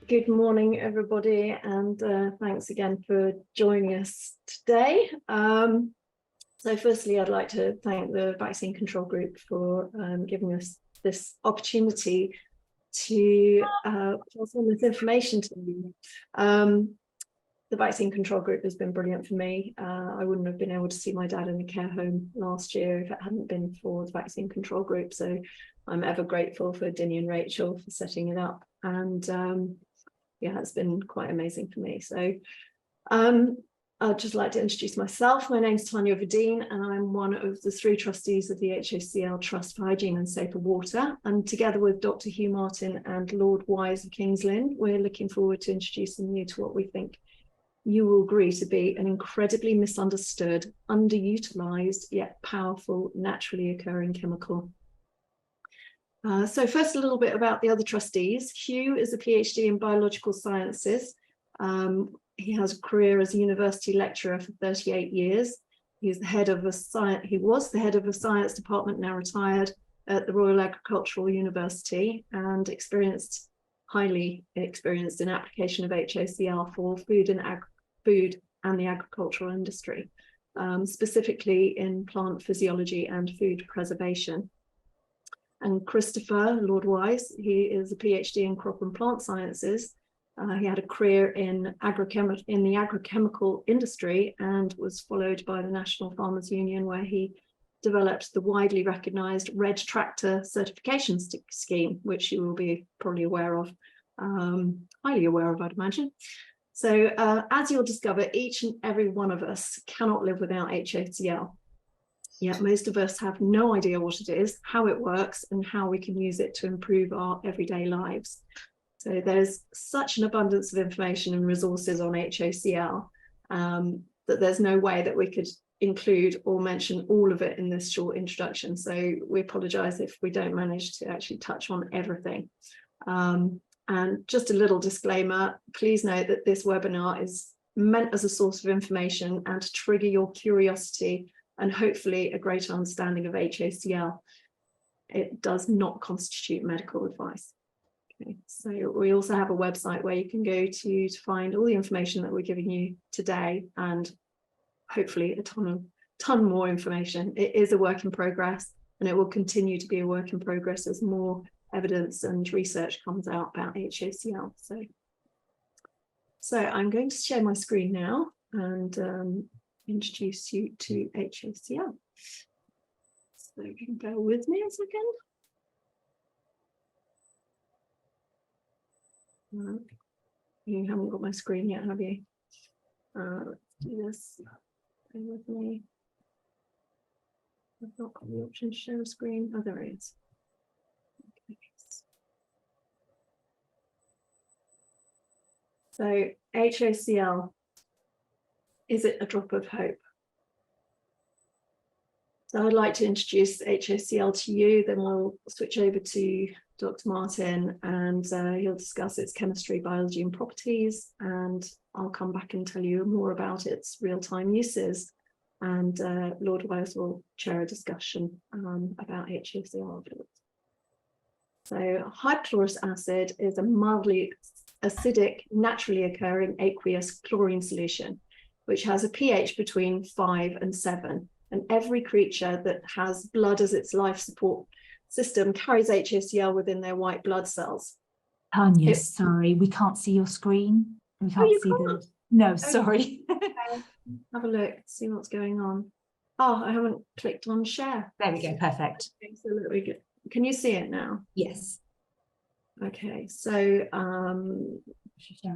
Good morning, everybody, and thanks again for joining us today. So firstly, I'd like to thank the Vaccine Control Group for giving us this opportunity to pass on this information to you. The Vaccine Control Group has been brilliant for me. I wouldn't have been able to see my dad in the care home last year if it hadn't been for the Vaccine Control Group. So I'm ever grateful for Tania and Rachel for setting it up. And yeah, it's been quite amazing for me. So I'd just like to introduce myself. My name's Tania, Wedin, and I'm one of the 3 trustees of the HOCl Trust for Hygiene and Safer Water. And together with Dr. Hugh Martin and Lord Wise of King's Lynn, we're looking forward to introducing you to what we think you will agree to be an incredibly misunderstood, underutilised, yet powerful, naturally occurring chemical. So first, a little bit about the other trustees. Hugh is a PhD in biological sciences. He has a career as a university lecturer for 38 years. He was the head of a science department, now retired, at the Royal Agricultural University, and highly experienced in application of HOCl for food and the agricultural industry, specifically in plant physiology and food preservation. And Christopher, Lord Wise, he is a PhD in crop and plant sciences. He had a career in the agrochemical industry and was followed by the National Farmers Union, where he developed the widely recognised Red Tractor certification scheme, which you will be probably aware of, highly aware of, I'd imagine. So as you'll discover, each and every one of us cannot live without HOCl. Yet most of us have no idea what it is, how it works, and how we can use it to improve our everyday lives. So there's such an abundance of information and resources on HOCl that there's no way that we could include or mention all of it in this short introduction. So we apologise if we don't manage to actually touch on everything. And just a little disclaimer, please note that this webinar is meant as a source of information and to trigger your curiosity and hopefully a greater understanding of HOCl. It does not constitute medical advice. Okay. So we also have a website where you can go to find all the information that we're giving you today, and hopefully a ton more information. It is a work in progress, and it will continue to be a work in progress as more evidence and research comes out about HOCl. So I'm going to share my screen now and introduce you to HOCl. So you can bear with me a second. You haven't got my screen yet, have you? Let's do this. Bear with me. I've not got the option to share a screen. Oh, there it is. Okay. So HOCl, is it a drop of hope? So I'd like to introduce HOCl to you, then we'll switch over to Dr. Martin, and he'll discuss its chemistry, biology and properties, and I'll come back and tell you more about its real-time uses, and Lord Wise will chair a discussion about HOCl afterwards. So hypochlorous acid is a mildly acidic, naturally occurring aqueous chlorine solution, which has a pH between 5 and 7. And every creature that has blood as its life support system carries HOCl within their white blood cells. Tania, sorry, we can't see your screen. We can't see the... No, sorry. Okay. Have a look, see what's going on. Oh, I haven't clicked on share. There we go, perfect. Okay, so we go. Can you see it now? Yes. Okay, so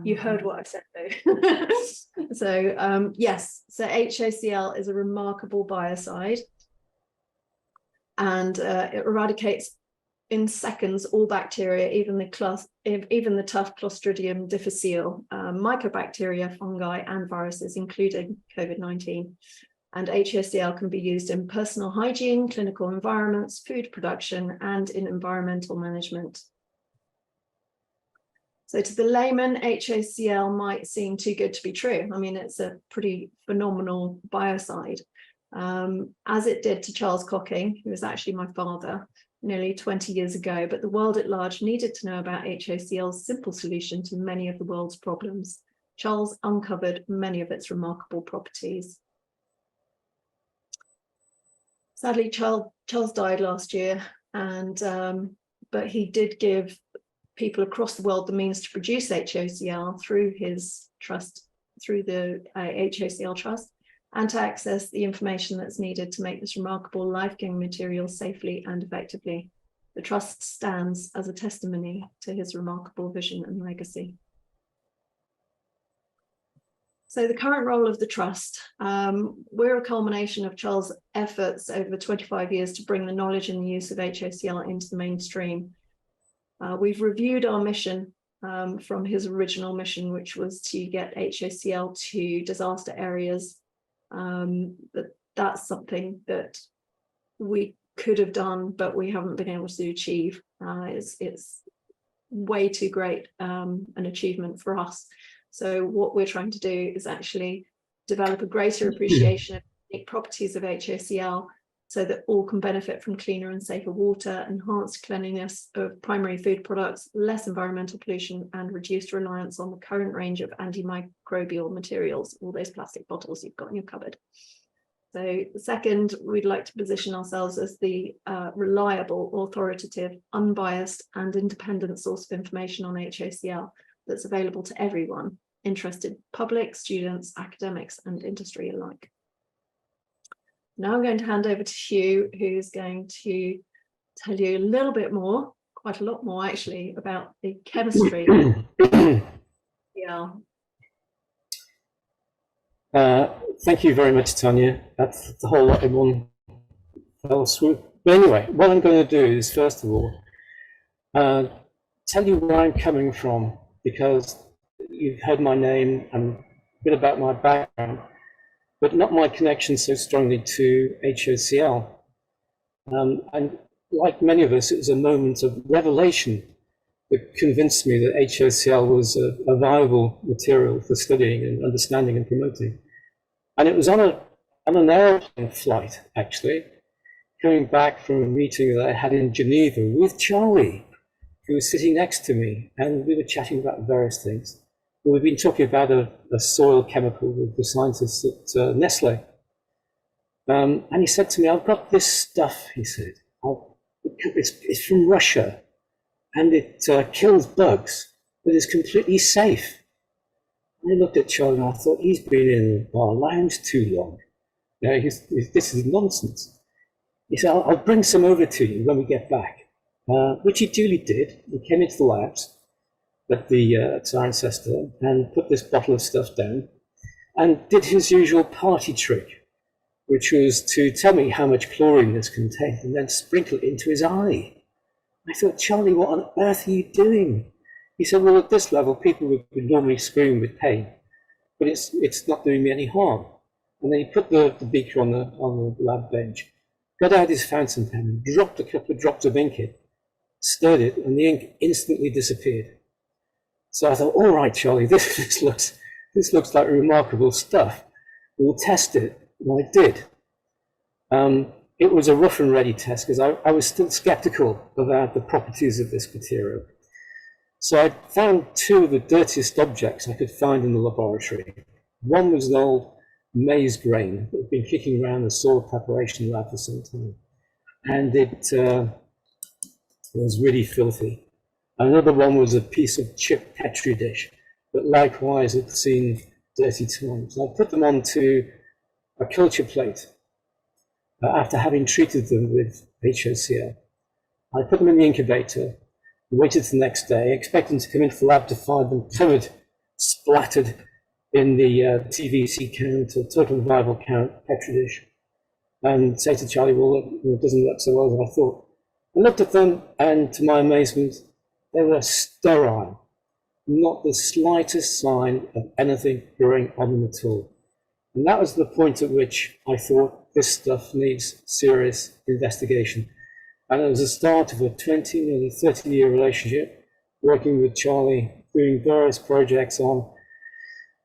you heard what I said though. So yes, so HOCl is a remarkable biocide, and it eradicates in seconds all bacteria, even the tough Clostridium difficile, mycobacteria, fungi and viruses, including COVID-19. And HOCl can be used in personal hygiene, clinical environments, food production, and in environmental management. So to the layman, HOCl might seem too good to be true. I mean, it's a pretty phenomenal biocide, as it did to Charles Cocking, who was actually my father. nearly 20 years ago, but the world at large needed to know about HOCl's simple solution to many of the world's problems. Charles uncovered many of its remarkable properties. Sadly, Charles died last year, but he did give people across the world the means to produce HOCl through his trust, through the HOCl Trust, and to access the information that's needed to make this remarkable life-giving material safely and effectively. The Trust stands as a testimony to his remarkable vision and legacy. So the current role of the Trust, we're a culmination of Charles' efforts over 25 years to bring the knowledge and the use of HOCl into the mainstream. We've reviewed our mission from his original mission, which was to get HOCl to disaster areas. That's something that we could have done, but we haven't been able to achieve. It's way too great an achievement for us. So what we're trying to do is actually develop a greater appreciation of the properties of HOCl so that all can benefit from cleaner and safer water, enhanced cleanliness of primary food products, less environmental pollution, and reduced reliance on the current range of antimicrobial materials, all those plastic bottles you've got in your cupboard. So second, we'd like to position ourselves as the reliable, authoritative, unbiased, and independent source of information on HOCl that's available to everyone, interested public, students, academics, and industry alike. Now I'm going to hand over to Hugh, who's going to tell you a little bit more, quite a lot more actually, about the chemistry. Yeah. Thank you very much, Tania. That's the whole lot in one fell swoop. But anyway, what I'm going to do is, first of all, tell you where I'm coming from, because you've heard my name and a bit about my background, but not my connection so strongly to HOCl. And like many of us, it was a moment of revelation that convinced me that HOCl was a viable material for studying and understanding and promoting. And it was on an airplane flight, actually, coming back from a meeting that I had in Geneva with Charlie, who was sitting next to me, and we were chatting about various things. We've been talking about a soil chemical with the scientists at Nestle. And he said to me, I've got this stuff, he said. It's from Russia, and it kills bugs, but it's completely safe. I looked at Charlie and I thought, he's been in our lounge too long. You know, this is nonsense. He said, I'll bring some over to you when we get back, which he duly did. He came into the labs at the Cirencester and put this bottle of stuff down and did his usual party trick, which was to tell me how much chlorine this contained and then sprinkle it into his eye. I thought, Charlie, what on earth are you doing? He said, well, at this level, people would normally scream with pain, but it's not doing me any harm. And then he put the beaker on the lab bench, got out his fountain pen, and dropped a couple of drops of ink in, stirred it, and the ink instantly disappeared. So I thought, all right, Charlie, this looks like remarkable stuff. We'll test it. And I did. It was a rough and ready test because I was still skeptical about the properties of this material. So I found two of the dirtiest objects I could find in the laboratory. One was an old maize grain that had been kicking around the soil preparation lab for some time. And it was really filthy. Another one was a piece of chipped Petri dish, but likewise had seen dirty times. I put them onto a culture plate after having treated them with HOCl. I put them in the incubator, waited the next day, expecting to come into the lab to find them covered, splattered in the TVC count, or total viable count, Petri dish, and say to Charlie, well, it doesn't look so well as I thought. I looked at them, and to my amazement, they were sterile, not the slightest sign of anything growing on them at all. And that was the point at which I thought this stuff needs serious investigation. And it was the start of a 20, nearly 30-year relationship, working with Charlie, doing various projects on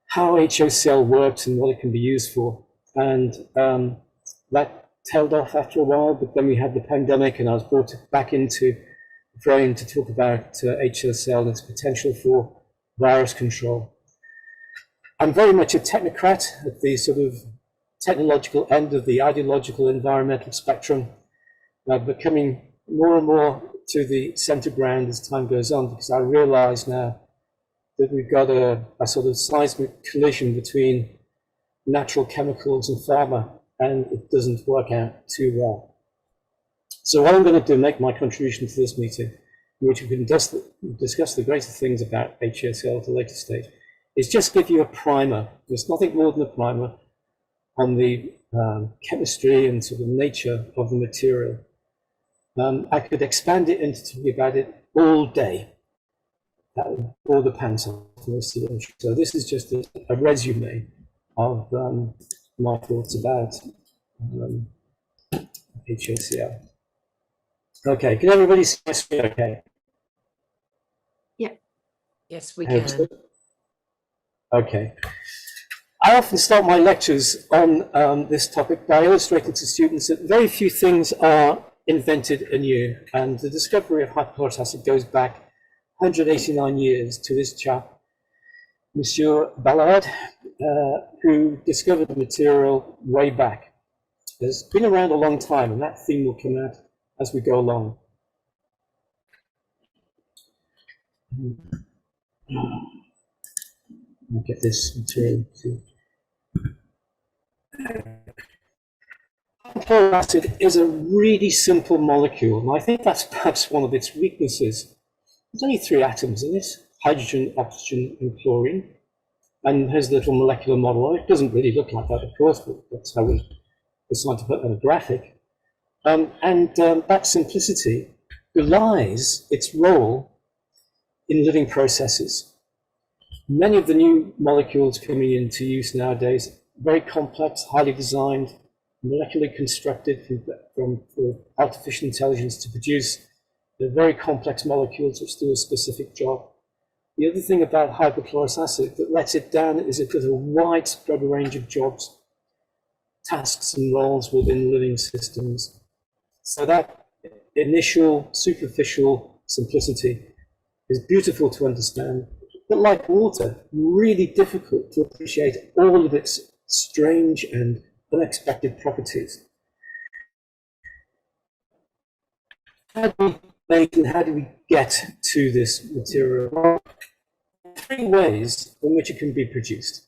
how HOCl works and what it can be used for. And that tailed off after a while, but then we had the pandemic and I was brought back into the frame to talk about HOCl and its potential for virus control. I'm very much a technocrat at the sort of technological end of the ideological environmental spectrum, but coming more and more to the center ground as time goes on, because I realize now that we've got a sort of seismic collision between natural chemicals and pharma, and it doesn't work out too well. So what I'm going to do, make my contribution to this meeting, in which we can discuss the greater things about HOCl at a later stage, is just give you a primer. There's nothing more than a primer on the chemistry and sort of nature of the material. I could expand it into talking about it all day. That would bore the pants off most of them. So this is just a resume of my thoughts about HOCl. Okay, can everybody see my screen okay? Yeah. Yes, we can. Okay. I often start my lectures on this topic by illustrating to students that very few things are invented anew, and the discovery of hypochlorous acid goes back 189 years to this chap, Monsieur Ballard, who discovered the material way back. It's been around a long time, and that theme will come out as we go along. I'll get this material too. Hypochlorous acid is a really simple molecule, and I think that's perhaps one of its weaknesses. There's only 3 atoms in it: hydrogen, oxygen, and chlorine. And here's the little molecular model. It doesn't really look like that, of course, but that's how we decided to put on a graphic. That simplicity belies its role in living processes. Many of the new molecules coming into use nowadays, very complex, highly designed, molecularly constructed for artificial intelligence to produce the very complex molecules which do a specific job. The other thing about hypochlorous acid that lets it down is it does a widespread range of jobs, tasks and roles within living systems. So that initial superficial simplicity is beautiful to understand, but like water, really difficult to appreciate all of its strange and unexpected properties. How do we make and how do we get to this material? Well, 3 ways in which it can be produced.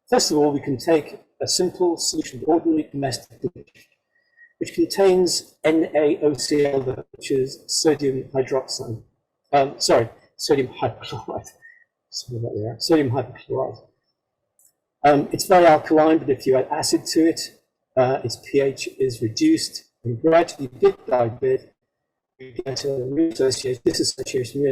First of all, we can take a simple solution of ordinary domestic bleach, which contains NaOCl, which is sodium hydroxide. Sodium hypochlorite. Sorry about that. Sodium hypochlorite. It's very alkaline, but if you add acid to it, its pH is reduced, and gradually, bit by bit, you get a reassociation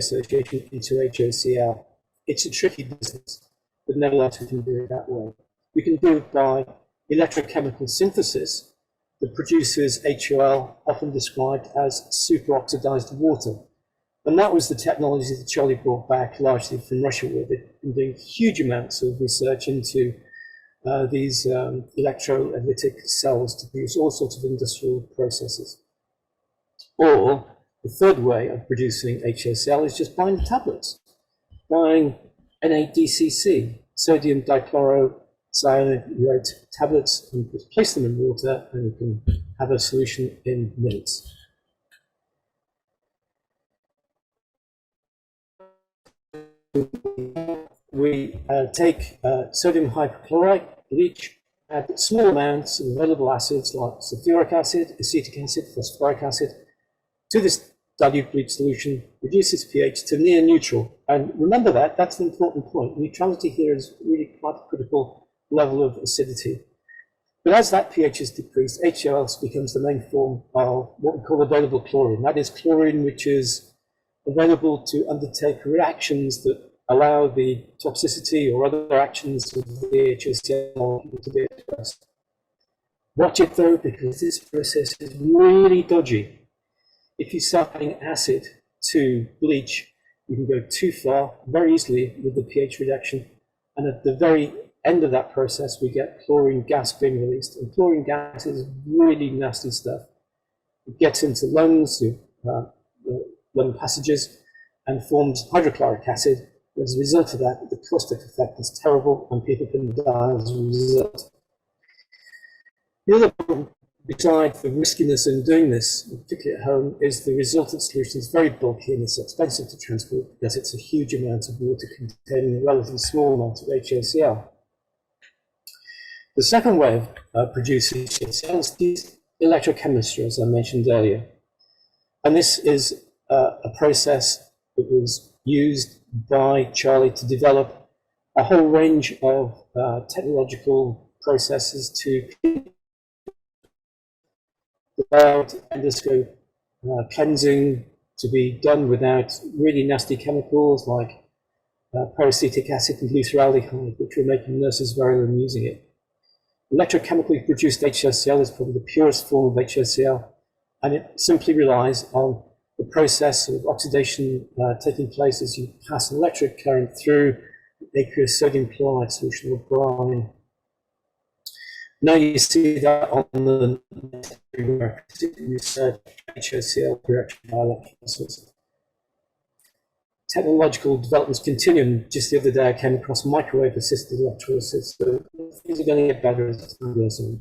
into HOCl. It's a tricky business, but nevertheless we can do it that way. We can do it by electrochemical synthesis that produces HOL, often described as superoxidized water. And that was the technology that Charlie brought back largely from Russia with it, and doing huge amounts of research into these electrolytic cells to produce all sorts of industrial processes. Or the third way of producing HOCl is just buying the tablets. Buying NADCC, sodium dichlorocyanurate tablets, and place them in water, and you can have a solution in minutes. We take sodium hypochlorite, bleach, add small amounts of available acids like sulfuric acid, acetic acid, phosphoric acid to this dilute bleach solution, reduce its pH to near neutral. And remember that's an important point. Neutrality here is really quite a critical level of acidity. But as that pH is decreased, HOL becomes the main form of what we call available chlorine. That is chlorine which is available to undertake reactions that allow the toxicity or other actions of the HOCl molecule to be expressed. Watch it though, because this process is really dodgy. If you start adding acid to bleach, you can go too far very easily with the pH reduction, and at the very end of that process, we get chlorine gas being released. And chlorine gas is really nasty stuff. It gets into lungs, lung passages, and forms hydrochloric acid. As a result of that, the caustic effect is terrible, and people can die as a result. The other problem, besides the riskiness in doing this, particularly at home, is the resultant solution is very bulky and it's expensive to transport because it's a huge amount of water containing a relatively small amount of HOCl. The second way of producing HOCl is these electrochemistry, as I mentioned earlier. And this is a process that was used by Charlie to develop a whole range of technological processes to without endoscope cleansing to be done without really nasty chemicals like peracetic acid and glyceraldehyde, which were making nurses very ill using it. Electrochemically produced HOCl is probably the purest form of HOCl, and it simply relies on the process of oxidation taking place as you pass an electric current through aqueous sodium chloride solution or brine. Now you see that on the everywhere, particularly research HOCl correction by electrolysis. Technological developments continue, and just the other day I came across microwave-assisted electrolysis, so things are going to get better as time goes on.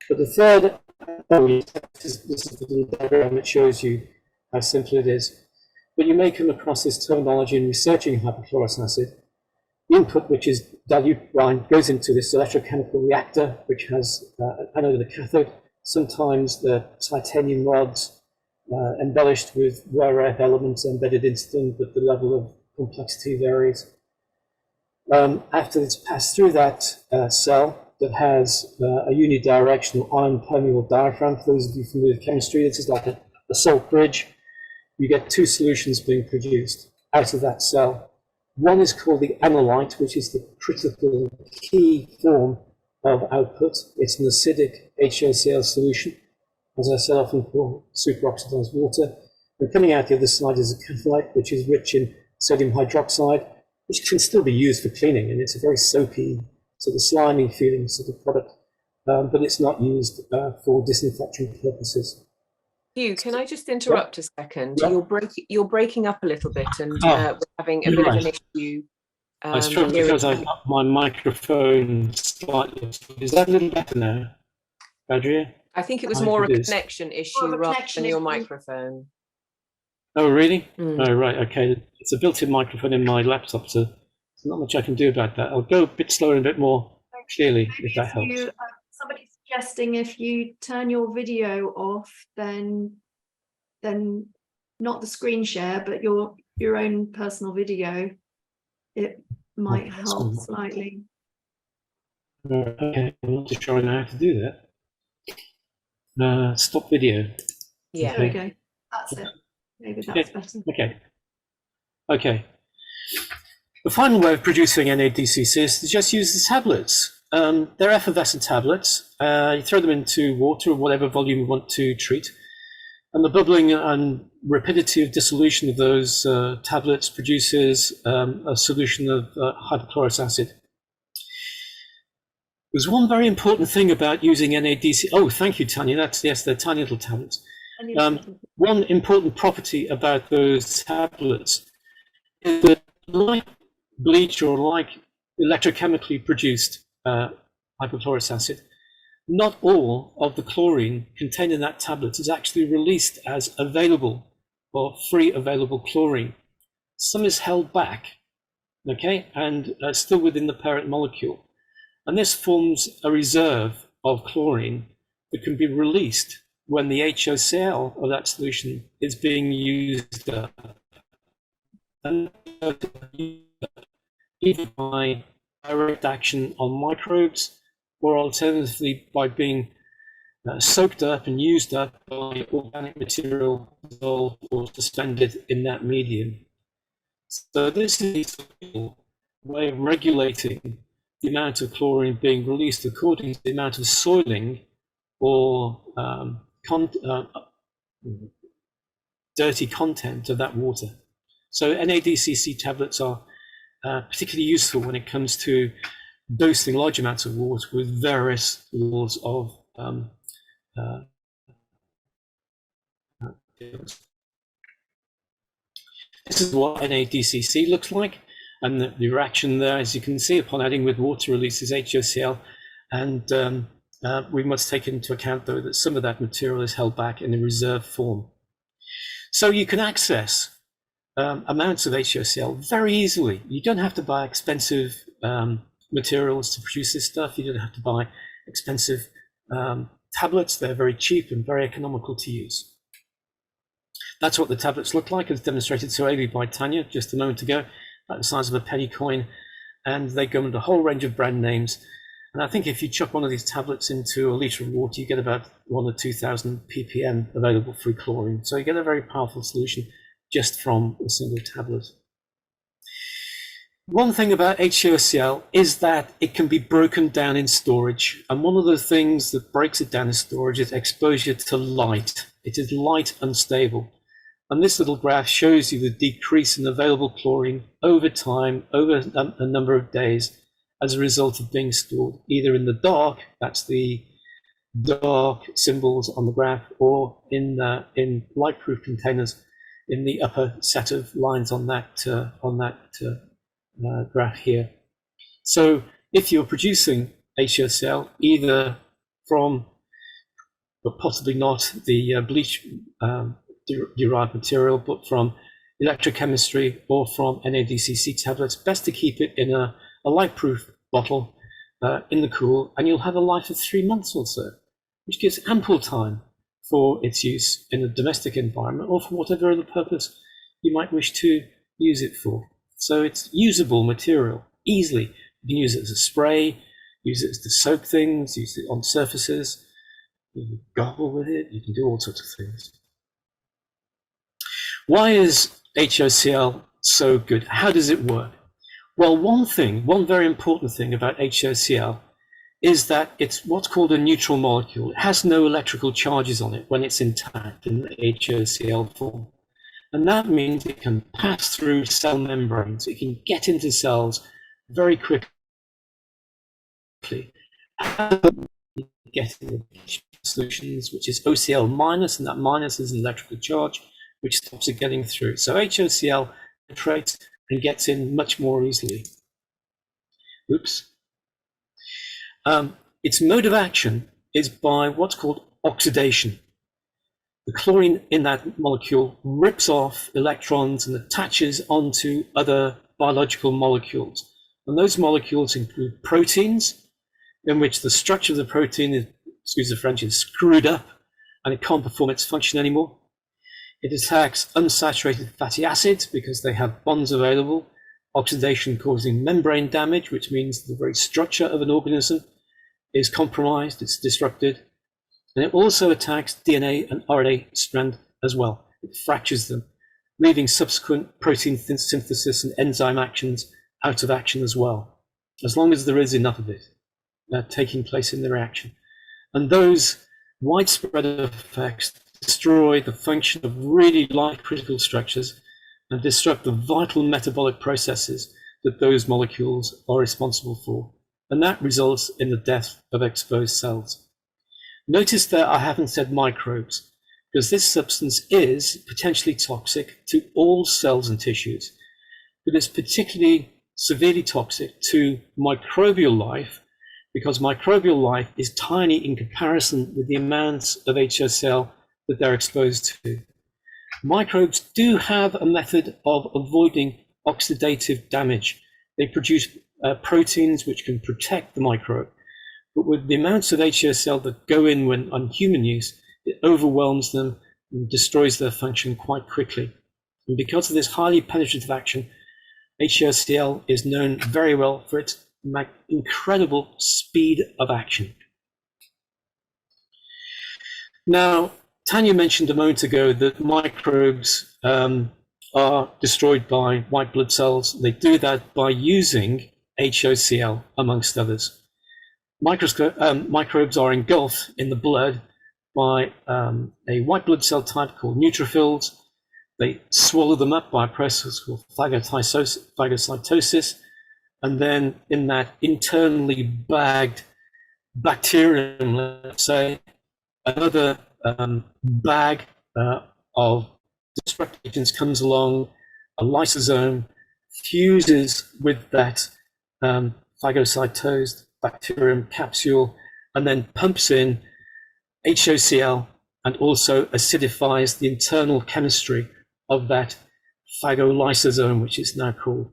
But the third, this is a little diagram that shows you how simple it is. But you may come across this terminology in researching hypochlorous acid. The input, which is dilute brine, goes into this electrochemical reactor, which has an anode and a cathode. Sometimes the titanium rods embellished with rare earth elements embedded into them, but the level of complexity varies. After it's passed through that cell that has a unidirectional ion permeable diaphragm, for those of you familiar with chemistry, this is like a salt bridge. You get two solutions being produced out of that cell. One is called the analyte, which is the critical key form of output. It's an acidic HOCl solution, as I said, often called superoxidized water. And coming out the other side is a catholyte, which is rich in sodium hydroxide, which can still be used for cleaning, and it's a very soapy, sort of slimy feeling sort of product, but it's not used for disinfection purposes. Hugh, can I just interrupt a second? Yeah. You're breaking up a little bit, and we're having a bit of an issue. I struggle because I've got my microphone slightly. Is that a little better now, Adria? I think it was more a connection issue rather than your microphone. Oh, really? Oh, right. Okay. It's a built-in microphone in my laptop, so there's not much I can do about that. I'll go a bit slower and a bit more clearly, if that helps. Somebody's suggesting if you turn your video off, then not the screen share, but your own personal video, it might help slightly. Okay, I'm not too sure I know how to do that. Stop video. Yeah. There we go. That's it. Maybe that's better. Okay. The final way of producing NADCC is to just use the tablets. They're effervescent tablets. You throw them into water or whatever volume you want to treat. And the bubbling and rapidity of dissolution of those tablets produces a solution of hypochlorous acid. There's one very important thing about using NADC. Oh, thank you, Tania. Yes, they're tiny little tablets. One important property about those tablets is that, like bleach or like electrochemically produced hypochlorous acid, not all of the chlorine contained in that tablet is actually released as available or free available chlorine. Some is held back, okay, and still within the parent molecule. And this forms a reserve of chlorine that can be released when the HOCl of that solution is being used either by direct action on microbes or alternatively by being soaked up and used up by organic material dissolved or suspended in that medium. So this is a way of regulating the amount of chlorine being released according to the amount of soiling or dirty content of that water. So NADCC tablets are particularly useful when it comes to dosing large amounts of water with various levels of this is what NADCC looks like, and the reaction there, as you can see, upon adding with water releases HOCl, and we must take into account, though, that some of that material is held back in a reserve form. So you can access amounts of HOCl very easily. You don't have to buy expensive materials to produce this stuff. You don't have to buy expensive tablets. They're very cheap and very economical to use. That's what the tablets look like, as demonstrated so ably by Tania just a moment ago, about the size of a penny coin, and they go under a whole range of brand names. And I think if you chuck one of these tablets into a litre of water, you get about 1,000 or 2,000 ppm available free chlorine. So you get a very powerful solution just from a single tablet. One thing about HOCl is that it can be broken down in storage. And one of the things that breaks it down in storage is exposure to light. It is light unstable. And this little graph shows you the decrease in available chlorine over time, over a number of days, as a result of being stored either in the dark, that's the dark symbols on the graph, or in light-proof containers in the upper set of lines on that graph here. So if you're producing HOCl either from, but possibly not the bleach derived material, but from electrochemistry or from NADCC tablets, best to keep it in a light-proof bottle in the cool, and you'll have a life of 3 months or so, which gives ample time for its use in a domestic environment or for whatever other purpose you might wish to use it for. So it's usable material easily. You can use it as a spray, use it to soak things, use it on surfaces, you can gargle with it, you can do all sorts of things. Why is HOCl so good? How does it work? Well, one very important thing about HOCl is that it's what's called a neutral molecule. It has no electrical charges on it when it's intact in the HOCl form. And that means it can pass through cell membranes. It can get into cells very quickly. Get into solutions, which is OCl minus, and that minus is an electrical charge, which stops it getting through. So HOCl penetrates and gets in much more easily. Oops. Its mode of action is by what's called oxidation. The chlorine in that molecule rips off electrons and attaches onto other biological molecules. And those molecules include proteins, in which the structure of the protein is, excuse the French, is screwed up and it can't perform its function anymore. It attacks unsaturated fatty acids because they have bonds available, oxidation causing membrane damage, which means the very structure of an organism is compromised, it's disrupted. And it also attacks DNA and RNA strand as well. It fractures them, leaving subsequent protein synthesis and enzyme actions out of action as well, as long as there is enough of it taking place in the reaction. And those widespread effects destroy the function of really life-critical structures and disrupt the vital metabolic processes that those molecules are responsible for. And that results in the death of exposed cells. Notice that I haven't said microbes, because this substance is potentially toxic to all cells and tissues, but it's particularly severely toxic to microbial life, because microbial life is tiny in comparison with the amounts of HOCl that they're exposed to. Microbes do have a method of avoiding oxidative damage. They produce proteins which can protect the microbe, but with the amounts of HOCl that go in when on human use, it overwhelms them and destroys their function quite quickly. And because of this highly penetrative action, HOCl is known very well for its incredible speed of action. Now, Tania mentioned a moment ago that microbes are destroyed by white blood cells. They do that by using HOCl, amongst others. Microbes are engulfed in the blood by a white blood cell type called neutrophils. They swallow them up by a process called phagocytosis, and then in that internally bagged bacterium, let's say, another bag of destructive agents comes along, a lysosome fuses with that phagocytosed bacterium capsule, and then pumps in HOCl and also acidifies the internal chemistry of that phagolysosome, which is now called.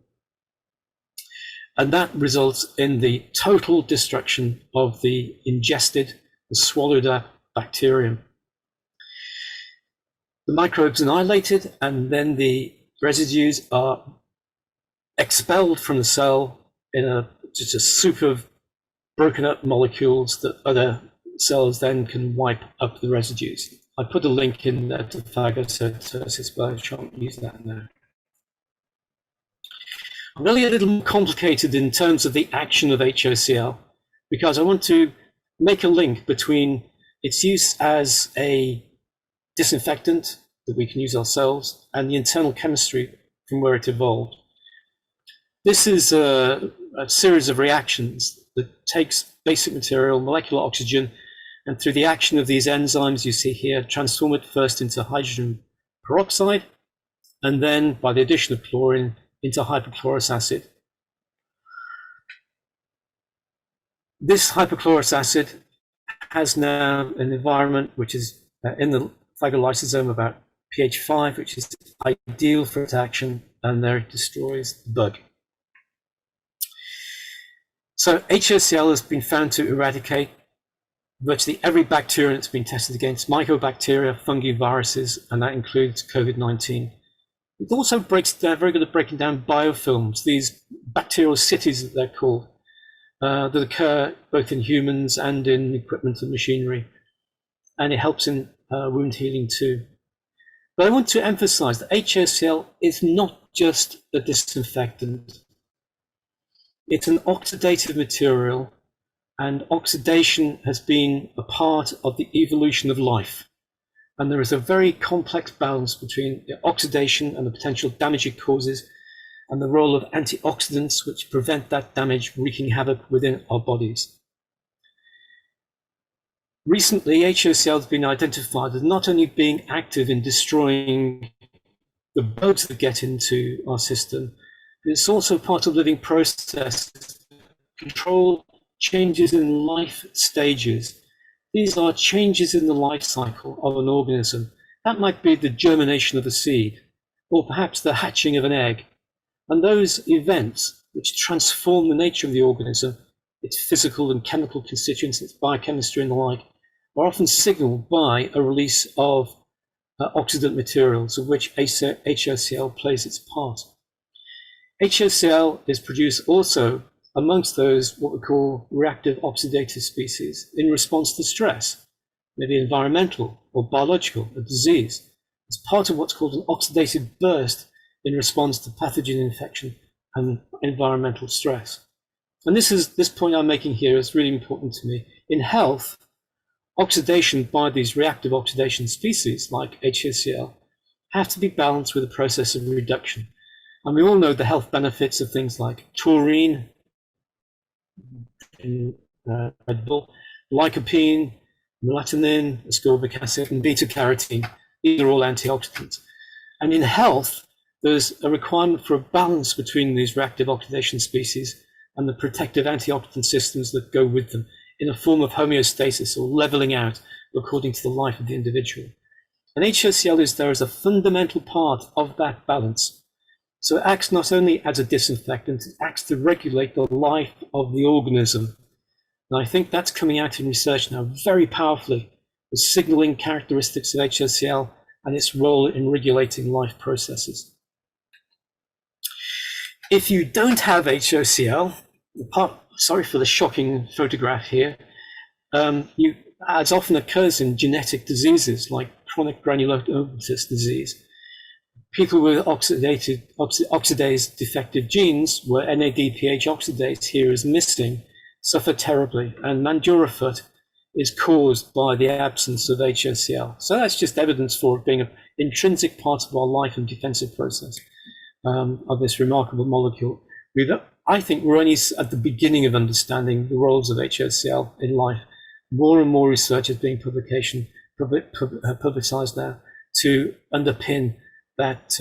And that results in the total destruction of the ingested, the swallowed up bacterium. The microbes annihilated, and then the residues are expelled from the cell in just a soup of broken up molecules that other cells then can wipe up the residues. I put a link in there to phagocytosis, but I shan't use that now. I'm really a little more complicated in terms of the action of HOCl, because I want to make a link between its use as a disinfectant that we can use ourselves and the internal chemistry from where it evolved. This is a series of reactions that takes basic material, molecular oxygen, and through the action of these enzymes you see here, transform it first into hydrogen peroxide, and then by the addition of chlorine into hypochlorous acid. This hypochlorous acid has now an environment which is in the phagolysosome about pH 5, which is ideal for its action, and there it destroys the bug. So HOCl has been found to eradicate virtually every bacterium that's been tested against: mycobacteria, fungi, viruses, and that includes COVID-19. It also breaks down, very good at breaking down biofilms, these bacterial cities that they're called, that occur both in humans and in equipment and machinery. And it helps in wound healing too. But I want to emphasize that HOCl is not just a disinfectant. It's an oxidative material, and oxidation has been a part of the evolution of life. And there is a very complex balance between the oxidation and the potential damage it causes, and the role of antioxidants which prevent that damage wreaking havoc within our bodies. Recently, HOCl has been identified as not only being active in destroying the bugs that get into our system, but it's also part of living processes to control changes in life stages. These are changes in the life cycle of an organism. That might be the germination of a seed, or perhaps the hatching of an egg. And those events which transform the nature of the organism, its physical and chemical constituents, its biochemistry and the like, are often signaled by a release of oxidant materials, of which HOCl plays its part. HOCl is produced also amongst those what we call reactive oxidative species in response to stress, maybe environmental or biological, or disease. It's part of what's called an oxidative burst in response to pathogen infection and environmental stress. And this point I'm making here is really important to me. In health, oxidation by these reactive oxidation species like HOCl have to be balanced with a process of reduction. And we all know the health benefits of things like taurine in Red Bull, lycopene, melatonin, ascorbic acid, and beta-carotene. These are all antioxidants. And in health, there's a requirement for a balance between these reactive oxidation species and the protective antioxidant systems that go with them in a form of homeostasis or leveling out according to the life of the individual. And HOCl is there as a fundamental part of that balance. So it acts not only as a disinfectant, it acts to regulate the life of the organism. And I think that's coming out in research now very powerfully, the signaling characteristics of HOCl and its role in regulating life processes. If you don't have HOCl, sorry for the shocking photograph here, as often occurs in genetic diseases like chronic granulomatous disease, people with oxidase defective genes, where NADPH oxidase here is missing, suffer terribly, and Mandura foot is caused by the absence of HOCl. So that's just evidence for it being an intrinsic part of our life and defensive process of this remarkable molecule. I think we're only at the beginning of understanding the roles of HOCl in life. More and more research is being publicized now to underpin that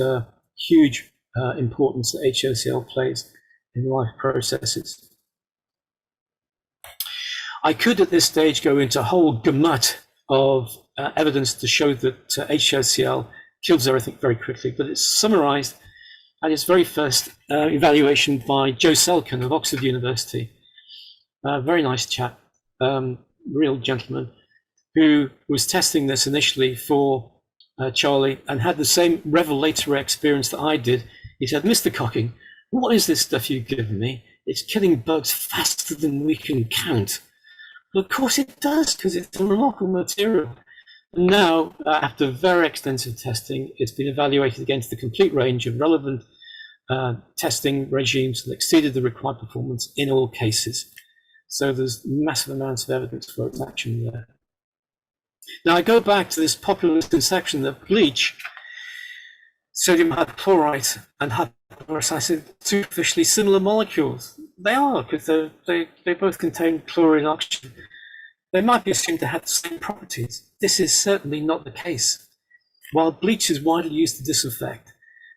huge importance that HOCl plays in life processes. I could at this stage go into a whole gamut of evidence to show that HOCl kills everything very quickly, but it's summarized at its very first evaluation by Joe Selkin of Oxford University. Very nice chap, real gentleman, who was testing this initially for Charlie and had the same revelatory experience that I did. He said, "Mr. Cocking, what is this stuff you've given me? It's killing bugs faster than we can count." Well, of course it does, because it's a remarkable material. And now, after very extensive testing, it's been evaluated against the complete range of relevant testing regimes and exceeded the required performance in all cases. So there's massive amounts of evidence for its action there. Now I go back to this popular misconception that bleach, sodium hypochlorite and hypochlorous acid are superficially similar molecules. They are, because they both contain chlorine and oxygen. They might be assumed to have the same properties. This is certainly not the case. While bleach is widely used to disinfect,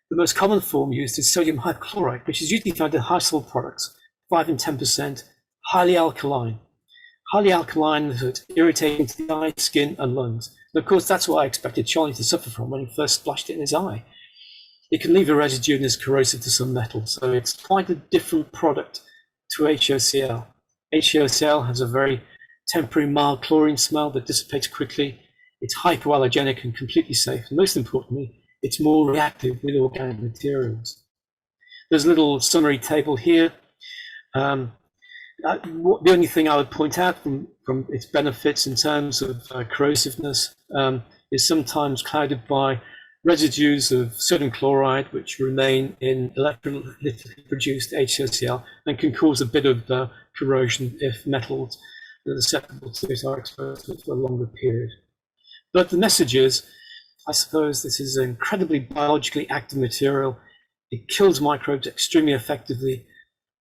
the most common form used is sodium hypochlorite, which is usually found in household products, 5 and 10%, highly alkaline. Highly alkaline, that's irritating to the eye, skin, and lungs. And of course, that's what I expected Charlie to suffer from when he first splashed it in his eye. It can leave a residue and is corrosive to some metal, so it's quite a different product to HOCl. HOCl has a very temporary mild chlorine smell that dissipates quickly. It's hypoallergenic and completely safe. And most importantly, it's more reactive with organic materials. There's a little summary table here. The only thing I would point out from its benefits in terms of corrosiveness is sometimes clouded by residues of sodium chloride, which remain in electrolytically produced HOCl and can cause a bit of corrosion if metals that are susceptible to it are exposed to it for a longer period. But the message is, I suppose this is an incredibly biologically active material. It kills microbes extremely effectively.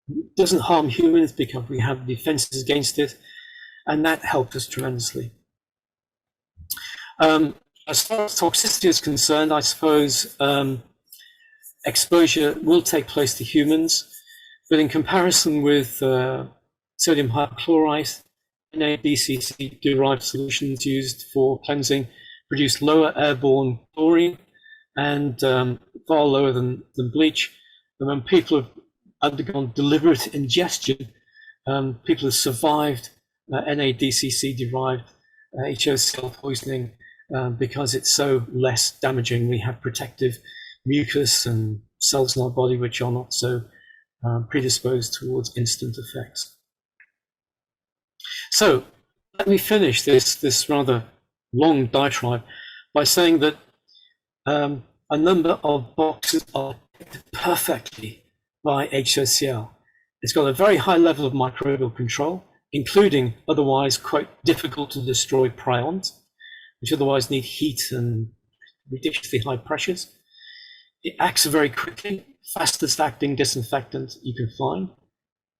It doesn't harm humans because we have defenses against it, and that helped us tremendously. As far as toxicity is concerned, I suppose exposure will take place to humans, but in comparison with sodium hypochlorite, NaBCC derived solutions used for cleansing produce lower airborne chlorine and far lower than bleach. And when people have undergone deliberate ingestion, people have survived NaDCC derived HOCl poisoning because it's so less damaging. We have protective mucus and cells in our body which are not so predisposed towards instant effects. So let me finish this rather long diatribe by saying that a number of boxes are ticked perfectly by HOCl. It's got a very high level of microbial control, including otherwise quite difficult to destroy prions, which otherwise need heat and ridiculously high pressures. It acts very quickly, fastest acting disinfectant you can find.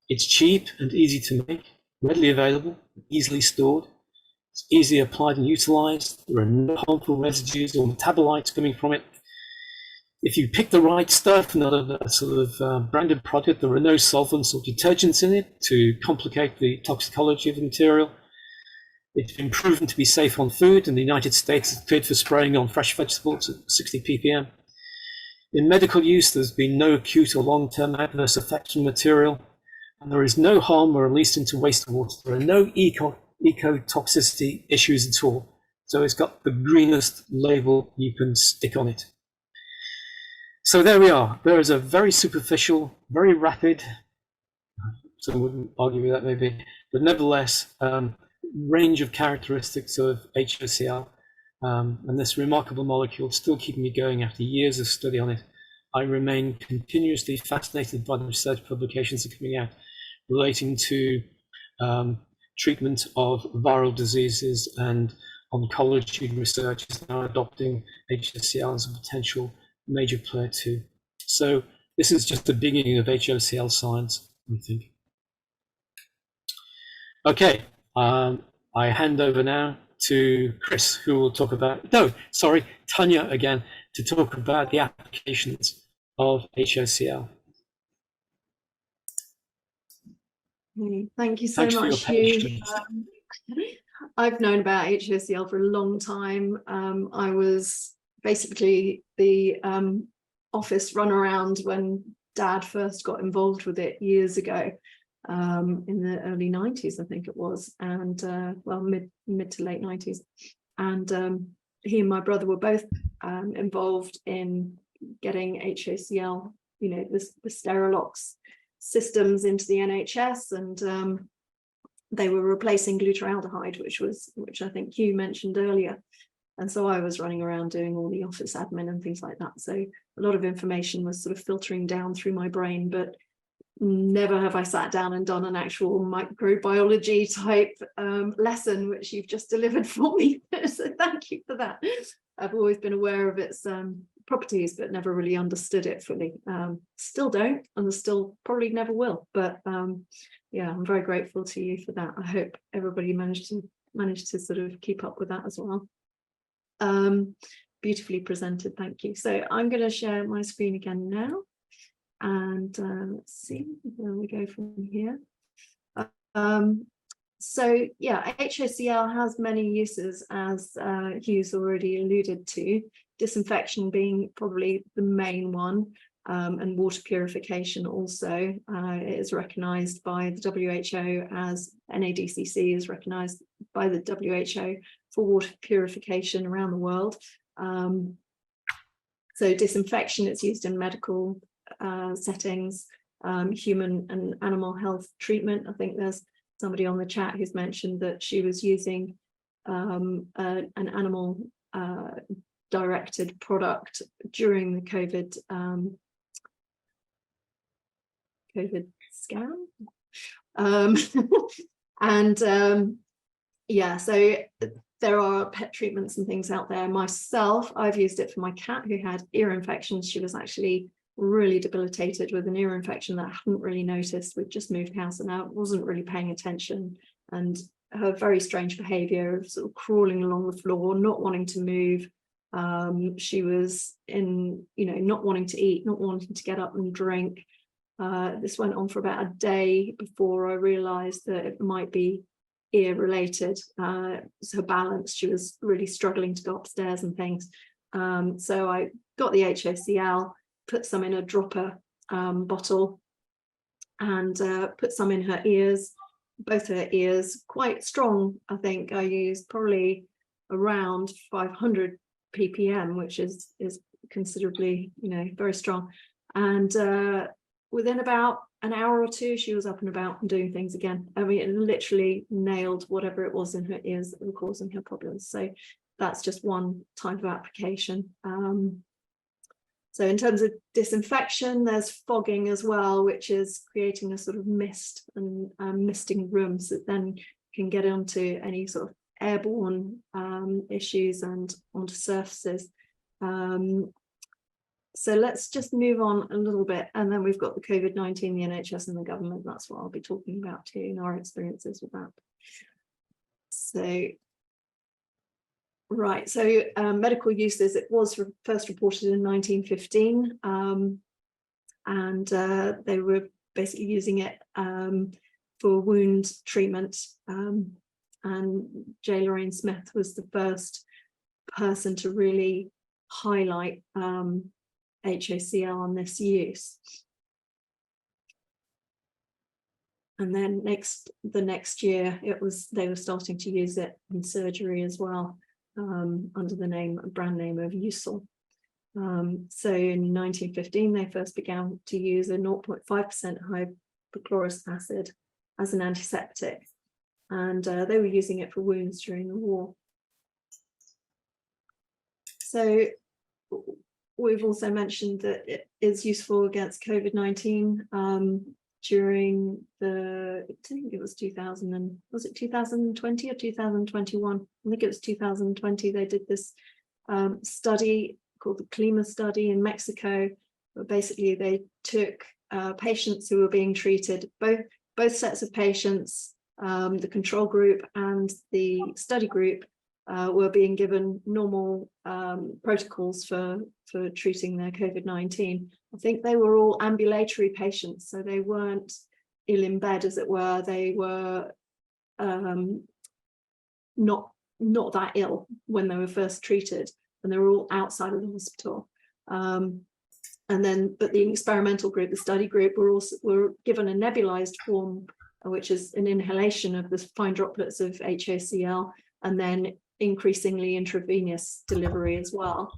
It's cheap and easy to make, readily available, easily stored. It's easily applied and utilized. There are no harmful residues or metabolites coming from it. If you pick the right stuff, not a sort of branded product, there are no solvents or detergents in it to complicate the toxicology of the material. It's been proven to be safe on food. In the United States, it's cleared for spraying on fresh vegetables at 60 ppm. In medical use, there's been no acute or long-term adverse effects from the material, and there is no harm or released into wastewater. There are no ecotoxicity issues at all. So it's got the greenest label you can stick on it. So there we are. There is a very superficial, very rapid, some wouldn't argue with that maybe, but nevertheless, range of characteristics of HOCl, and this remarkable molecule still keeping me going after years of study on it. I remain continuously fascinated by the research publications that are coming out relating to treatment of viral diseases, and oncology research is now adopting HOCl as a potential major player too. So This is just the beginning of HOCl science, I think. Okay, I hand over now to Chris, who will talk about, no, sorry, Tania again, to talk about the applications of HOCl. Thank you so Thanks for your much, Hugh. patience. I've known about HOCl for a long time. I was basically the office runaround when Dad first got involved with it years ago, in the early 90s, I think it was, and well, mid to late 90s. And he and my brother were both involved in getting HOCl, you know, the Sterilox systems into the NHS, and they were replacing glutaraldehyde, which I think Hugh mentioned earlier. And so I was running around doing all the office admin and things like that. So a lot of information was sort of filtering down through my brain, but never have I sat down and done an actual microbiology type lesson, which you've just delivered for me. So thank you for that. I've always been aware of its properties, but never really understood it fully. Still don't, and still probably never will. But yeah, I'm very grateful to you for that. I hope everybody managed to sort of keep up with that as well. Beautifully presented, thank you. So I'm going to share my screen again now, and let's see where we go from here. So yeah, HOCl has many uses, as Hugh's already alluded to, disinfection being probably the main one, and water purification also. It is recognised by the WHO as NADCC is recognised by the WHO for water purification around the world. So disinfection, it's used in medical settings, human and animal health treatment. I think there's somebody on the chat who's mentioned that she was using an animal directed product during the COVID scan. And yeah, so there are pet treatments and things out there. Myself, I've used it for my cat who had ear infections. She was actually really debilitated with an ear infection that I hadn't really noticed. We'd just moved house and I wasn't really paying attention, and her very strange behavior of sort of crawling along the floor, not wanting to move. She was in, you know, not wanting to eat, not wanting to get up and drink. This went on for about a day before I realized that it might be ear related. So balance, she was really struggling to go upstairs and things. So I got the HOCl, put some in a dropper bottle, and put some in her ears, both her ears, quite strong. I think I used probably around 500 ppm, which is considerably, you know, very strong. And within about an hour or two, she was up and about and doing things again. I mean, it literally nailed whatever it was in her ears that were causing her problems. So that's just one type of application. So in terms of disinfection, there's fogging as well, which is creating a sort of mist and misting rooms that then can get onto any sort of airborne issues and onto surfaces. So let's just move on a little bit, and then we've got the COVID-19, the NHS and the government. That's what I'll be talking about too, in our experiences with that. So, right, so medical uses, it was first reported in 1915, and they were basically using it for wound treatment, and J. Lorraine Smith was the first person to really highlight HOCl on this use. And then the next year they were starting to use it in surgery as well, under the brand name of HOCl. So in 1915 they first began to use a 0.5% hypochlorous acid as an antiseptic, and they were using it for wounds during the war. So we've also mentioned that it is useful against COVID-19 during I think it was 2020 or 2021? I think it was 2020. They did this study called the Klima study in Mexico, but basically they took patients who were being treated, both sets of patients, the control group and the study group, were being given normal protocols for treating their COVID-19. I think they were all ambulatory patients, so they weren't ill in bed, as it were. They were not that ill when they were first treated, and they were all outside of the hospital. And then, but the experimental group, the study group, were given a nebulized form, which is an inhalation of the fine droplets of HOCl, and then increasingly intravenous delivery as well.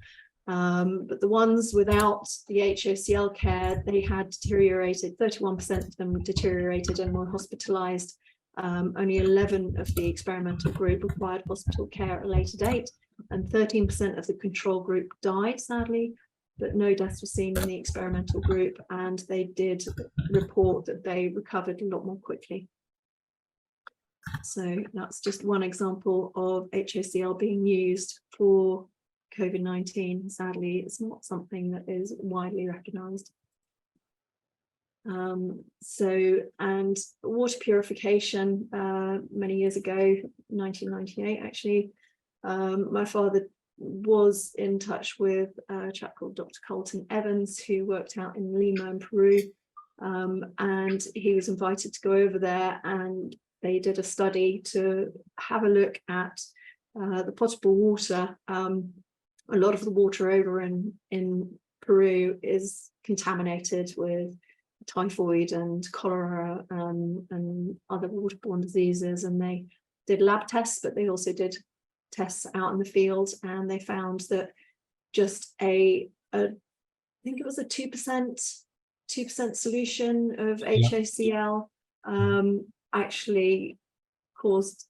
But the ones without the HOCl care, they had deteriorated, 31% of them deteriorated and were hospitalized. Only 11 of the experimental group required hospital care at a later date, and 13% of the control group died, sadly, but no deaths were seen in the experimental group, and they did report that they recovered a lot more quickly. So that's just one example of HOCl being used for COVID-19. Sadly, it's not something that is widely recognised. And water purification, many years ago, 1998 actually, my father was in touch with a chap called Dr. Colton Evans, who worked out in Lima in Peru, and he was invited to go over there, and they did a study to have a look at the potable water. A lot of the water over in Peru is contaminated with typhoid and cholera and other waterborne diseases, and they did lab tests, but they also did tests out in the field, and they found that just I think it was a 2% solution of HOCl actually caused,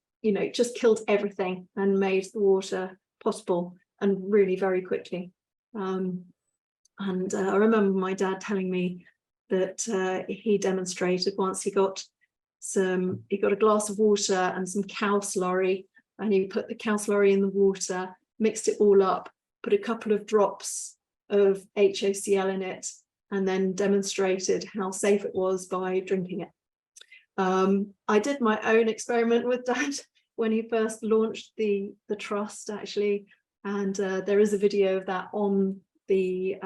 just killed everything and made the water potable, and really very quickly. And I remember my dad telling me that he demonstrated once. He got a glass of water and some cow slurry, and he put the cow slurry in the water, mixed it all up, put a couple of drops of HOCl in it, and then demonstrated how safe it was by drinking it. I did my own experiment with Dad when he first launched the trust, actually, and there is a video of that on the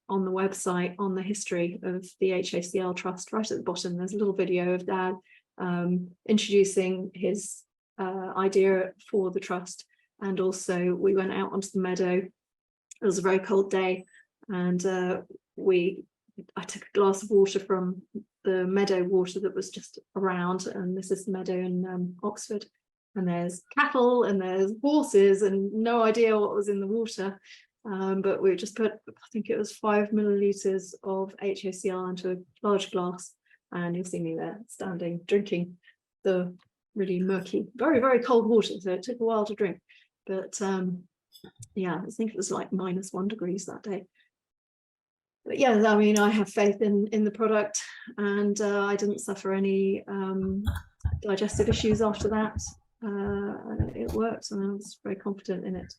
website, on the history of the HOCl trust. Right at the bottom, there's a little video of Dad introducing his idea for the trust, and also we went out onto the meadow. It was a very cold day, and I took a glass of water from the meadow water that was just around, and this is the meadow in Oxford, and there's cattle and there's horses and no idea what was in the water, but we just put, I think it was 5 milliliters of HOCl into a large glass, and you'll see me there standing drinking the really murky, very, very cold water, so it took a while to drink. But yeah, I think it was like -1 degrees that day. But yeah, I mean, I have faith in the product, and I didn't suffer any digestive issues after that. It worked, and I was very confident in it.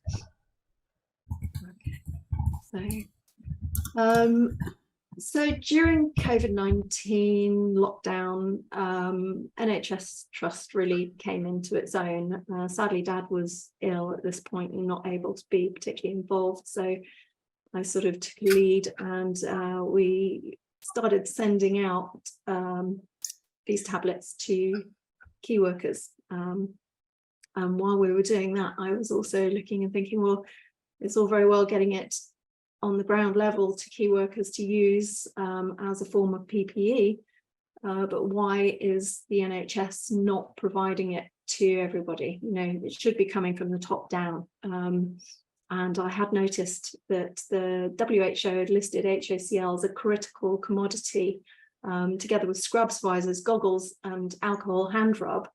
Okay. So during COVID-19 lockdown, NHS Trust really came into its own. Sadly, Dad was ill at this point and not able to be particularly involved, so I sort of took a lead, and we started sending out these tablets to key workers. And while we were doing that, I was also looking and thinking, well, it's all very well getting it on the ground level to key workers to use as a form of PPE, but why is the NHS not providing it to everybody? It should be coming from the top down. And I had noticed that the WHO had listed HOCl as a critical commodity, together with scrubs, visors, goggles, and alcohol hand rub,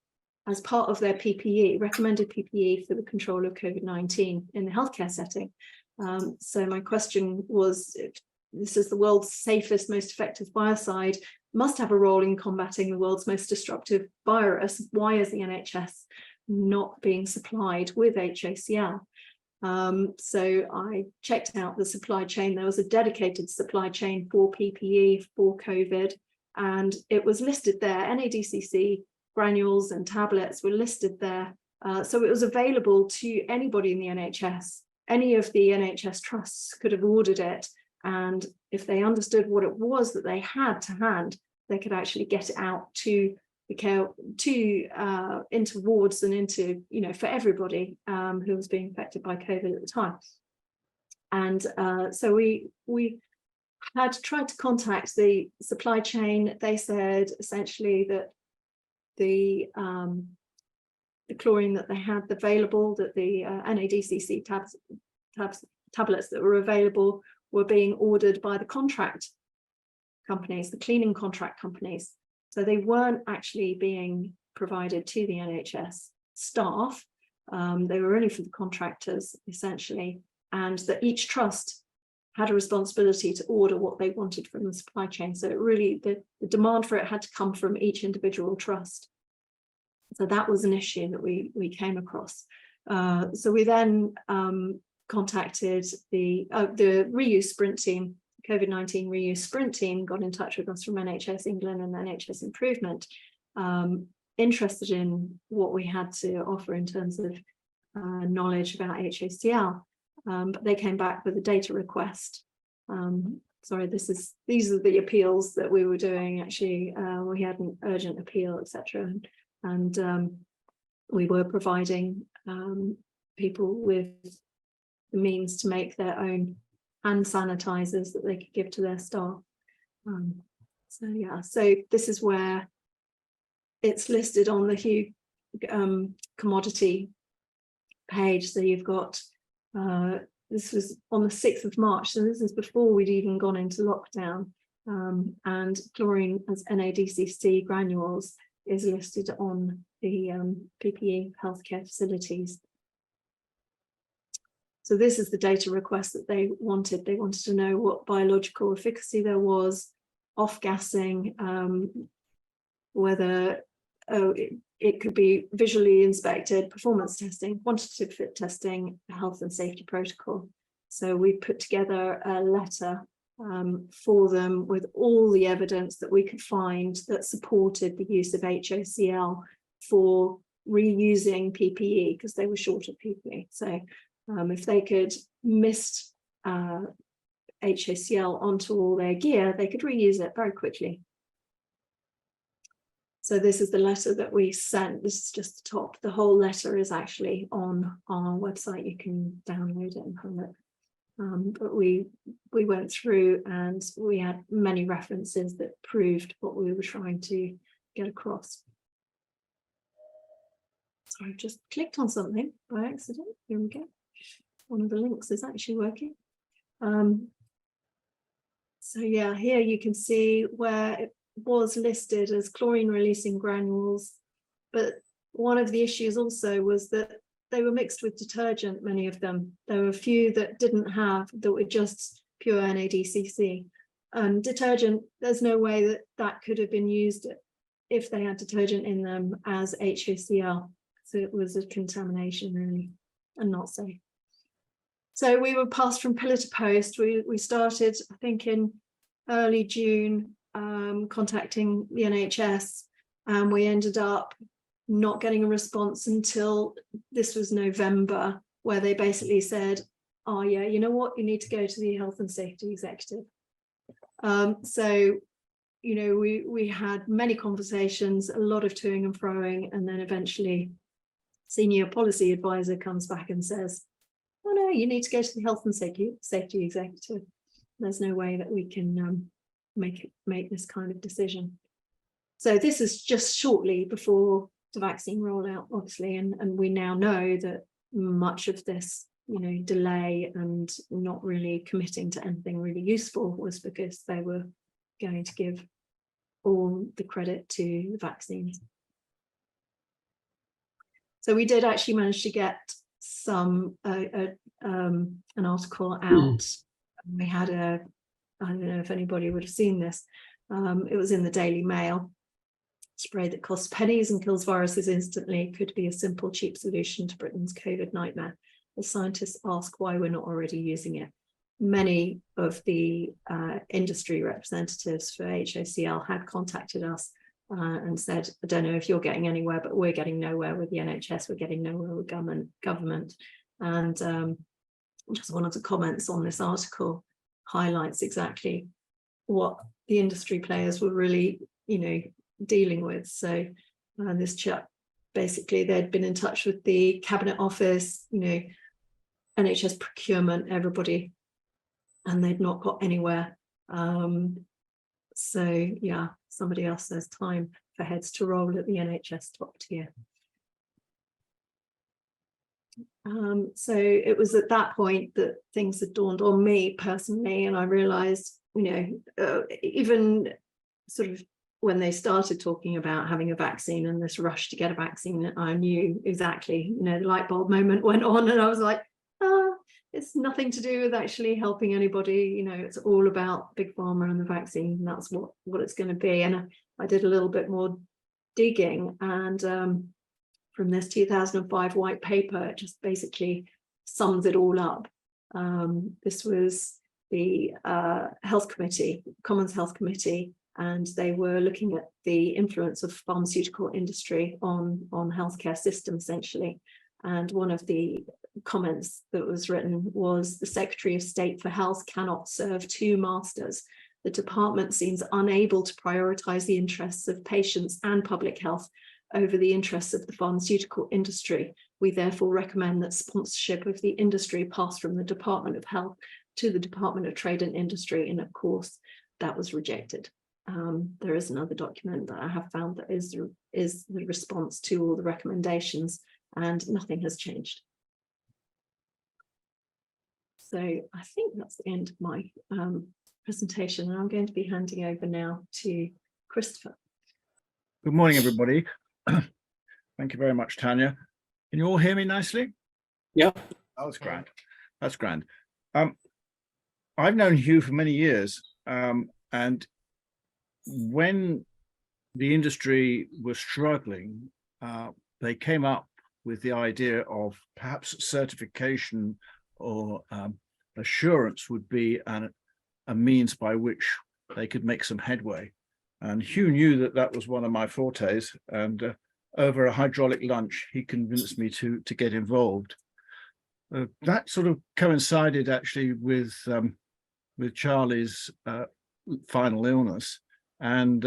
as part of their PPE, recommended PPE for the control of COVID-19 in the healthcare setting. So my question was, if this is the world's safest, most effective biocide, must have a role in combating the world's most destructive virus, why is the NHS not being supplied with HOCl? So I checked out the supply chain. There was a dedicated supply chain for PPE for COVID, and it was listed there. NADCC granules and tablets were listed there. So it was available to anybody in the NHS. Any of the NHS trusts could have ordered it. And if they understood what it was that they had to hand, they could actually get it out to the care, into wards and into, for everybody who was being affected by COVID at the time. And so we had tried to contact the supply chain. They said essentially that the chlorine that they had available, that the NADCC tablets that were available were being ordered by the contract companies, the cleaning contract companies. So they weren't actually being provided to the NHS staff. They were only for the contractors, essentially, and that each trust had a responsibility to order what they wanted from the supply chain. So it really, the demand for it had to come from each individual trust. So that was an issue that we came across. So we then contacted the reuse sprint team. COVID-19 reuse sprint team got in touch with us from NHS England and NHS Improvement, interested in what we had to offer in terms of knowledge about HOCl, but they came back with a data request. Sorry, these are the appeals that we were doing. Actually, we had an urgent appeal, etc., and we were providing people with the means to make their own hand sanitizers that they could give to their staff. So yeah, so this is where it's listed on the commodity page. So you've got, this was on the 6th of March, so this is before we'd even gone into lockdown, and chlorine as NADCC granules is listed on the PPE healthcare facilities. So this is the data request that they wanted. They wanted to know what biological efficacy there was, off-gassing, whether it could be visually inspected, performance testing, quantitative fit testing, health and safety protocol. So we put together a letter for them with all the evidence that we could find that supported the use of HOCl for reusing PPE, because they were short of PPE. So if they could mist HOCl onto all their gear, they could reuse it very quickly. So this is the letter that we sent. This is just the top. The whole letter is actually on our website. You can download it and have it. But we went through and we had many references that proved what we were trying to get across. So I've just clicked on something by accident. Here we go. One of the links is actually working. So yeah, here you can see where it was listed as chlorine releasing granules, but one of the issues also was that they were mixed with detergent, many of them. There were a few that didn't have, that were just pure NADCC. And detergent, there's no way that that could have been used if they had detergent in them as HOCl. So it was a contamination really, and not safe. So we were passed from pillar to post. We started, I think, in early June, contacting the NHS, and we ended up not getting a response until this was November, where they basically said, oh yeah, you know what, you need to go to the health and safety executive. So, you know, we had many conversations, a lot of toing and froing, and then eventually senior policy advisor comes back and says, oh no, you need to go to the health and safety executive. There's no way that we can make this kind of decision. So this is just shortly before the vaccine rollout, obviously, and we now know that much of this, you know, delay and not really committing to anything really useful was because they were going to give all the credit to the vaccines. So we did actually manage to get some an article out. We had I don't know if anybody would have seen this. It was in the Daily Mail. Spray that costs pennies and kills viruses instantly could be a simple, cheap solution to Britain's COVID nightmare. the scientists ask why we're not already using it. Many of the industry representatives for HOCl had contacted us and said, I don't know if you're getting anywhere, but we're getting nowhere with the NHS, we're getting nowhere with government. And just one of the comments on this article highlights exactly what the industry players were really, dealing with. So this chap, basically, they'd been in touch with the Cabinet Office, NHS procurement, everybody, and they'd not got anywhere. So yeah, somebody else says time for heads to roll at the NHS top tier. So it was at that point that things had dawned on me personally, and I realized, even sort of when they started talking about having a vaccine and this rush to get a vaccine, I knew exactly, the light bulb moment went on, and I was like, it's nothing to do with actually helping anybody. It's all about big pharma and the vaccine, and that's what it's going to be. And I did a little bit more digging, and from this 2005 white paper, it just basically sums it all up. This was the Health Committee, Commons Health Committee, and they were looking at the influence of pharmaceutical industry on healthcare system, essentially. And one of the comments that was written was, the Secretary of State for Health cannot serve two masters. The department seems unable to prioritise the interests of patients and public health over the interests of the pharmaceutical industry. We therefore recommend that sponsorship of the industry pass from the Department of Health to the Department of Trade and Industry. And of course, that was rejected. There is another document that I have found that is the response to all the recommendations, and nothing has changed. So I think that's the end of my presentation, and I'm going to be handing over now to Christopher. Good morning, everybody. Thank you very much, Tania. Can you all hear me nicely? Yeah. Oh, that's grand. That's grand. I've known Hugh for many years, and when the industry was struggling, they came up with the idea of perhaps certification or assurance would be a means by which they could make some headway. And Hugh knew that was one of my fortes, and over a hydraulic lunch, he convinced me to get involved. That sort of coincided actually with Charlie's final illness, and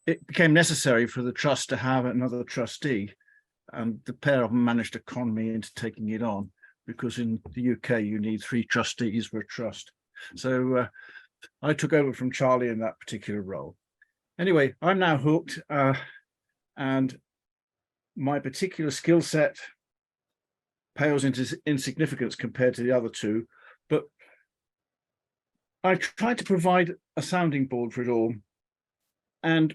it became necessary for the trust to have another trustee, and the pair of them managed to con me into taking it on, because in the UK you need 3 trustees for a trust. So I took over from Charlie in that particular role. Anyway, I'm now hooked, and my particular skill set pales into insignificance compared to the other two, but I tried to provide a sounding board for it all. And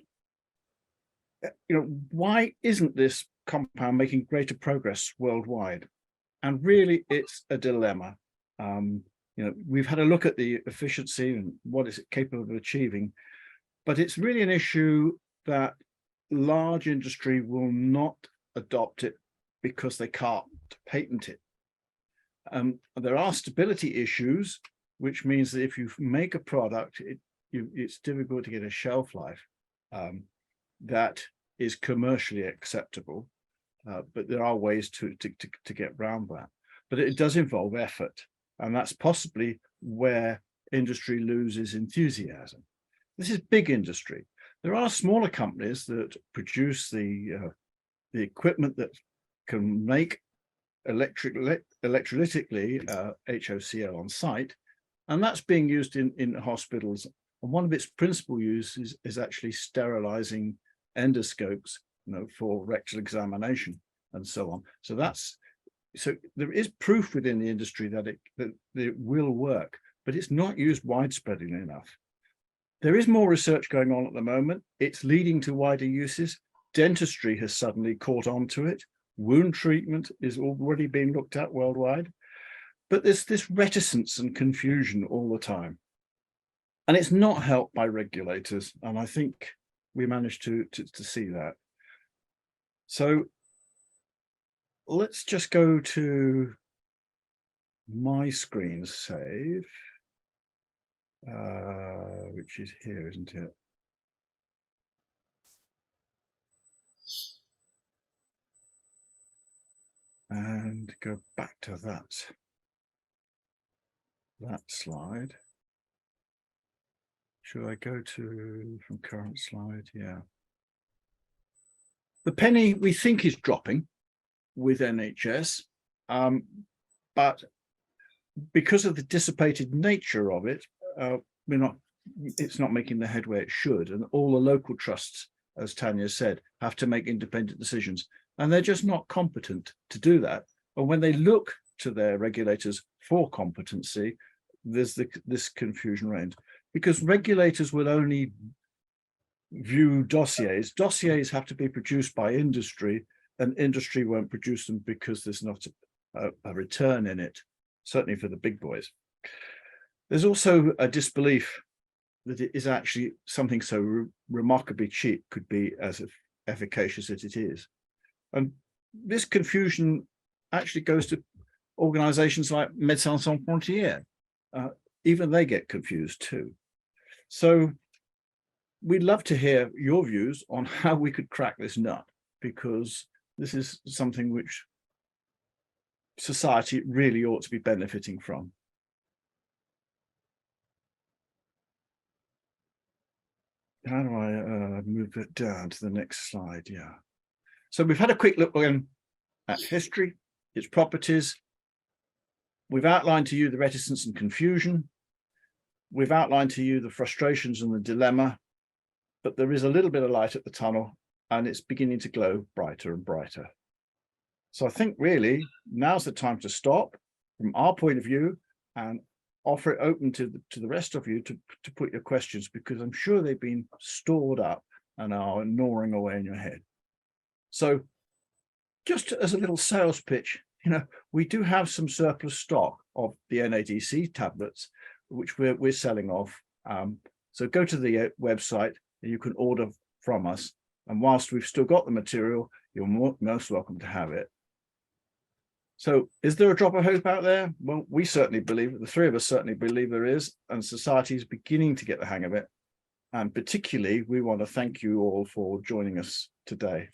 why isn't this compound making greater progress worldwide? And really, it's a dilemma. We've had a look at the efficiency and what is it capable of achieving, but it's really an issue that large industry will not adopt it because they can't patent it. There are stability issues, which means that if you make a product, it's difficult to get a shelf life that is commercially acceptable, but there are ways to get around that. But it does involve effort, and that's possibly where industry loses enthusiasm. This is big industry. There are smaller companies that produce the equipment that can make electrolytically HOCl on site, and that's being used in hospitals. And one of its principal uses is actually sterilizing endoscopes, for rectal examination and so on. So there is proof within the industry that it will work, but it's not used widespreadly enough. There is more research going on at the moment. It's leading to wider uses. Dentistry has suddenly caught on to it. Wound treatment is already being looked at worldwide. But there's this reticence and confusion all the time. And it's not helped by regulators. And I think we managed to see that. So let's just go to my screen save, which is here, isn't it? And go back to that slide. Should I go to from current slide? Yeah. The penny we think is dropping with NHS, but because of the dissipated nature of it, it's not making the headway it should. And all the local trusts, as Tania said, have to make independent decisions. And they're just not competent to do that. And when they look to their regulators for competency, there's this confusion reigns, because regulators will only view dossiers. Dossiers have to be produced by industry, and industry won't produce them because there's not a return in it, certainly for the big boys. There's also a disbelief that it is actually something so remarkably cheap could be as efficacious as it is. And this confusion actually goes to organizations like Médecins Sans Frontières. Even they get confused too. So we'd love to hear your views on how we could crack this nut, because this is something which society really ought to be benefiting from. How do I move it down to the next slide? Yeah. So we've had a quick look again at history, its properties. We've outlined to you the reticence and confusion. We've outlined to you the frustrations and the dilemma, but there is a little bit of light at the tunnel, and it's beginning to glow brighter and brighter. So I think really now's the time to stop from our point of view and offer it open to the rest of you to put your questions, because I'm sure they've been stored up and are gnawing away in your head. So just as a little sales pitch, we do have some surplus stock of the NADC tablets, which we're selling off. So go to the website and you can order from us. And whilst we've still got the material, you're most welcome to have it. So is there a drop of hope out there? Well, we certainly believe, the three of us certainly believe there is, and society is beginning to get the hang of it. And particularly, we want to thank you all for joining us today.